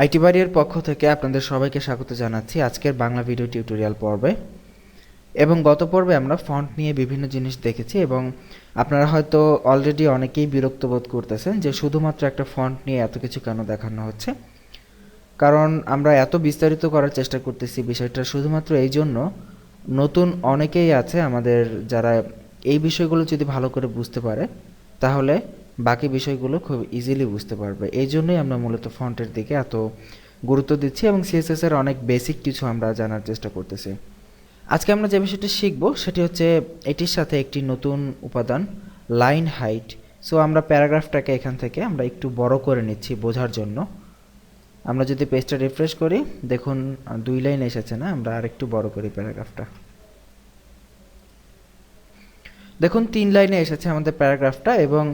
IT বাড়ির পক্ষ থেকে আপনাদের সবাইকে স্বাগত জানাচ্ছি আজকের বাংলা ভিডিও টিউটোরিয়াল পর্বে। এবং গত পর্বে আমরা ফন্ট নিয়ে বিভিন্ন জিনিস দেখেছি এবং আপনারা হয়তো অলরেডি অনেকেই বিরক্ত বোধ করতেছেন যে শুধুমাত্র একটা ফন্ট নিয়ে এত কিছু কেন দেখানো হচ্ছে। কারণ আমরা এত বিস্তারিত করার চেষ্টা করতেছি বিষয়টা শুধুমাত্র এই জন্য, নতুন অনেকেই আছে আমাদের যারা এই বিষয়গুলো যদি ভালো করে বুঝতে পারে তাহলে বাকি বিষয়গুলো খুব ইজিলি বুঝতে পারবে। এই জন্যই আমরা মূলত ফন্টের দিকে এত গুরুত্ব দিচ্ছি এবং সিএসএস এর অনেক বেসিক কিছু আমরা জানার চেষ্টা করতেছি। আজকে আমরা যে বিষয়টি শিখব সেটি হচ্ছে এটির সাথে একটি নতুন উপাদান, লাইন হাইট। সো আমরা প্যারাগ্রাফটাকে এখান থেকে আমরা একটু বড় করে নিচ্ছি বোঝার জন্য। আমরা যদি পেজটা রিফ্রেশ করি দেখুন 2 লাইন এসেছে না, আমরা আরেকটু বড় করি প্যারাগ্রাফটা। দেখুন 3 লাইনে এসেছে আমাদের প্যারাগ্রাফটা। এবং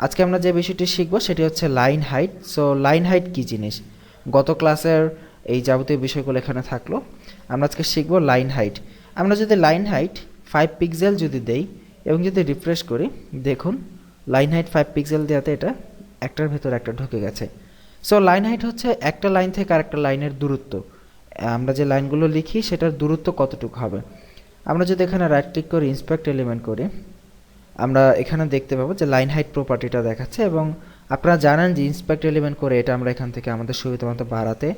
আজকে আমরা যে বিষয়টি শিখব সেটি হচ্ছে line height. So line height কী জিনিস, গত ক্লাসের এই যাবতীয় বিষয়গুলো এখানে থাকলো। আমরা আজকে শিখব লাইন হাইট। আমরা যদি লাইন হাইট 5 পিক্সেল যদি দেই এবং যদি রিফ্রেশ করি দেখুন লাইন হাইট 5 পিক্সেল দেওয়াতে এটা একটার ভেতর একটা ঢুকে গেছে। সো লাইন হাইট হচ্ছে একটা লাইন থেকে আরেকটা লাইনের দূরত্ব। আমরা যে লাইনগুলো লিখি সেটার দূরত্ব কতটুকু হবে। আমরা যদি এখানে রাইট ক্লিক করে ইন্সপেক্ট এলিমেন্ট করি আমরা এখানে দেখতে পাবো যে লাইন হাইট প্রপার্টিটা দেখাচ্ছে। এবং আপনারা জানেন যে ইন্সপেক্ট এলিমেন্ট করে এটা আমরা এখান থেকে আমাদের সুবিধা মতো বাড়াতে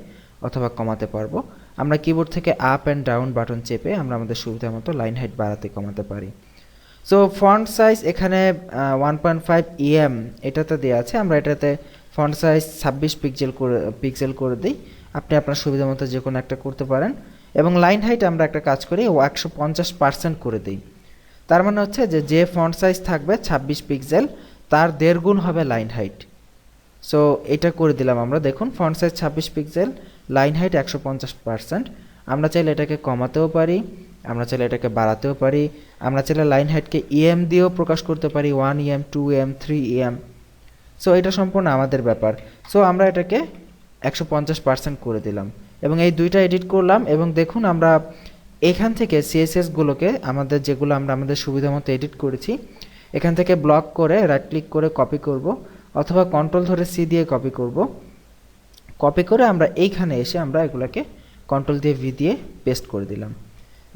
অথবা কমাতে পারবো। আমরা কিবোর্ড থেকে আপ অ্যান্ড ডাউন বাটন চেপে আমরা আমাদের সুবিধা মতো লাইন হাইট বাড়াতে কমাতে পারি। সো ফন্ট সাইজ এখানে 1.5 EM এটাতে দেওয়া আছে। আমরা এটাতে ফন্ট সাইজ 26 পিক্সেল করে দিই। আপনি আপনার সুবিধা মতো যে কোনো একটা করতে পারেন। এবং লাইন হাইট আমরা একটা কাজ করি 150% করে দিই। তার মানে হচ্ছে যে ফন্ট সাইজ থাকবে 26 পিক্সেল তার 1.5 গুণ হবে লাইন হাইট। সো এটা করে দিলাম আমরা। দেখুন font size 26 pixel, line height 150%। আমরা চাইলে এটাকে কমাতেও পারি, আমরা চাইলে এটাকে বাড়াতেও পারি, আমরা চাইলে লাইন হাইটকে EM দিয়েও প্রকাশ করতে পারি, 1 EM 2 EM 3 EM। সো এটা সম্পূর্ণ আমাদের ব্যাপার। সো আমরা এটাকে 150% করে দিলাম এবং এই দুইটা এডিট করলাম। এবং দেখুন আমরা এখান থেকে সিএসএসগুলোকে যেগুলো আমরা আমাদের সুবিধা মতো এডিট করেছি এখান থেকে ব্লক করে রাইট ক্লিক করে কপি করব অথবা কন্ট্রোল ধরে সি দিয়ে কপি করব। কপি করে আমরা এইখানে এসে আমরা এগুলোকে কন্ট্রোল দিয়ে ভি দিয়ে পেস্ট করে দিলাম।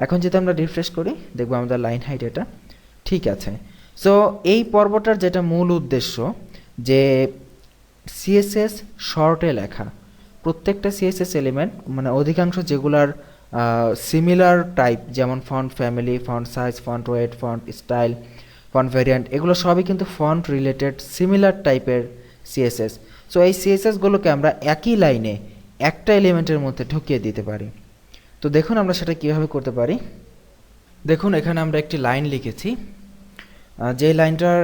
এখন যদি আমরা রিফ্রেশ করি দেখব আমাদের লাইন হাইট এটা ঠিক আছে। সো এই পর্বটার যেটা মূল উদ্দেশ্য যে সিএসএস শর্টে লেখা, প্রত্যেকটা সিএসএস এলিমেন্ট মানে অধিকাংশ যেগুলার সিমিলার টাইপ যেমন font family, font size, font wait, font style, font variant এগুলো সবই কিন্তু ফন্ট রিলেটেড সিমিলার টাইপের সিএসএস। সো এই সিএসএসগুলোকে আমরা একই লাইনে একটা এলিমেন্টের মধ্যে ঢুকিয়ে দিতে পারি। তো দেখুন আমরা সেটা কীভাবে করতে পারি। দেখুন এখানে আমরা একটি লাইন লিখেছি, যে লাইনটার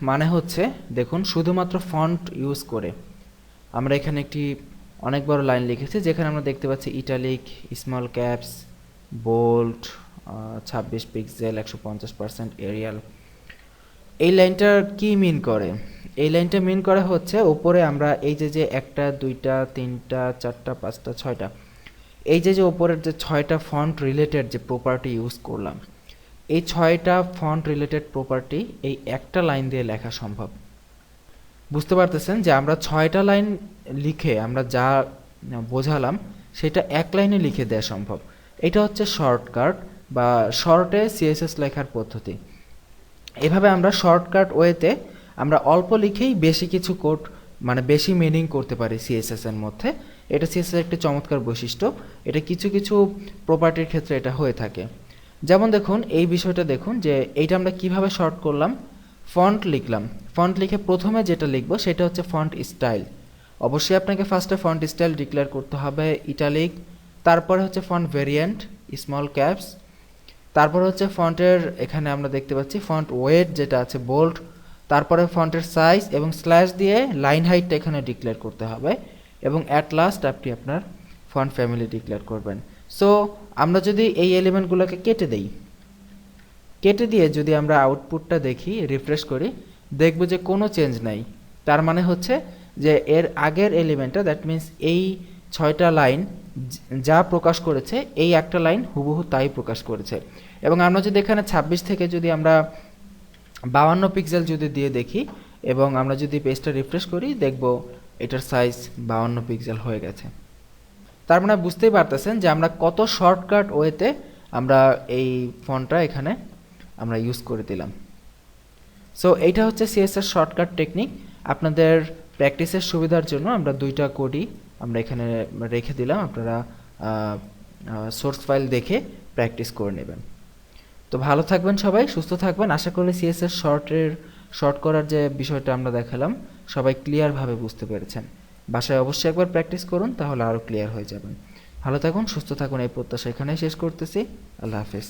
মানে হচ্ছে দেখুন শুধুমাত্র ফন্ট ইউজ করে আমরা এখানে একটি অনেক বড় লাইন লিখেছি যেখানে আমরা দেখতে পাচ্ছি italic, small caps, bold, 26 pixel, 150% Arial. এই লাইনটার কি মিন করে? এই লাইনটা মিন করে হচ্ছে ওপরে আমরা এই যে 1টা 2টা 3টা 4টা 5টা 6টা এই যে ওপরের যে 6টা ফন্ট রিলেটেড যে প্রপার্টি ইউজ করলাম এই 6টা ফন্ট রিলেটেড প্রপার্টি এই একটা লাইন দিয়ে লেখা সম্ভব। বুঝতে পারতেছেন যে আমরা 6টা লাইন লিখে আমরা যা বোঝালাম সেটা এক লাইনে লিখে দেওয়া সম্ভব। এটা হচ্ছে শর্টকাট বা শর্টে সিএসএস লেখার পদ্ধতি। এভাবে আমরা শর্টকাট ওয়েতে আমরা অল্প লিখেই বেশি কিছু কোড মানে বেশি মিনিং করতে পারি সিএসএস এর মধ্যে। এটা সিএসএস একটি চমৎকার বৈশিষ্ট্য। এটা কিছু কিছু প্রপার্টির ক্ষেত্রে এটা হয়ে থাকে। যেমন দেখুন এই বিষয়টা দেখুন যে এইটা আমরা কিভাবে শর্ট করলাম। ফন্ট লিখলাম, ফন্ট লিখে প্রথমে যেটা লিখব সেটা হচ্ছে ফন্ট স্টাইল। অবশ্যই আপনাকে ফার্স্টে ফন্ট স্টাইল ডিক্লেয়ার করতে হবে ইটালিক, তারপরে হচ্ছে ফন্ট ভেরিয়েন্ট স্মল ক্যাপস, তারপর হচ্ছে ফন্টের এখানে আমরা দেখতে পাচ্ছি ফন্ট ওয়েট যেটা আছে বোল্ড, তারপরে ফন্টের সাইজ এবং স্ল্যাশ দিয়ে লাইন হাইটটা এখানে ডিক্লেয়ার করতে হবে এবং অ্যাট লাস্ট আপনি আপনার ফন্ট ফ্যামিলি ডিক্লেয়ার করবেন। সো আমরা যদি এই এলিমেন্টগুলোকে কেটে দেই, কেটে দিয়ে যদি আমরা আউটপুটটা দেখি রিফ্রেশ করি দেখব যে কোনো চেঞ্জ নাই। তার মানে হচ্ছে যে এর আগের এলিমেন্টটা দ্যাট মিন্স এই 6টা লাইন যা প্রকাশ করেছে এই একটা লাইন হুবহু তাই প্রকাশ করেছে। এবং আমরা যদি এখানে 26 থেকে যদি আমরা 52 পিক্সেল যদি দিয়ে দেখি এবং আমরা যদি পেজটা রিফ্রেশ করি দেখব এটার সাইজ 52 পিক্সেল হয়ে গেছে। তার মানে বুঝতেই পারতেছেন যে আমরা কত শর্টকাট ওয়েতে আমরা এই ফন্টটা এখানে আমরা ইউজ করে দিলাম। সো এইটা হচ্ছে সিএসএস শর্টকাট টেকনিক। আপনাদের প্র্যাকটিসের সুবিধার জন্য আমরা দুইটা কোডই আমরা এখানে রেখে দিলাম, আপনারা সোর্স ফাইল দেখে প্র্যাকটিস করে নেবেন। তো ভালো থাকবেন সবাই, সুস্থ থাকবেন। আশা করি সিএসএস শর্ট করার যে বিষয়টা আমরা দেখালাম সবাই ক্লিয়ারভাবে বুঝতে পেরেছেন। বাসায় অবশ্যই একবার প্র্যাকটিস করুন, তাহলে আরও ক্লিয়ার হয়ে যাবেন। ভালো থাকুন, সুস্থ থাকুন, এই প্রত্যাশা এখানেই শেষ করতেছি। আল্লাহ হাফেজ।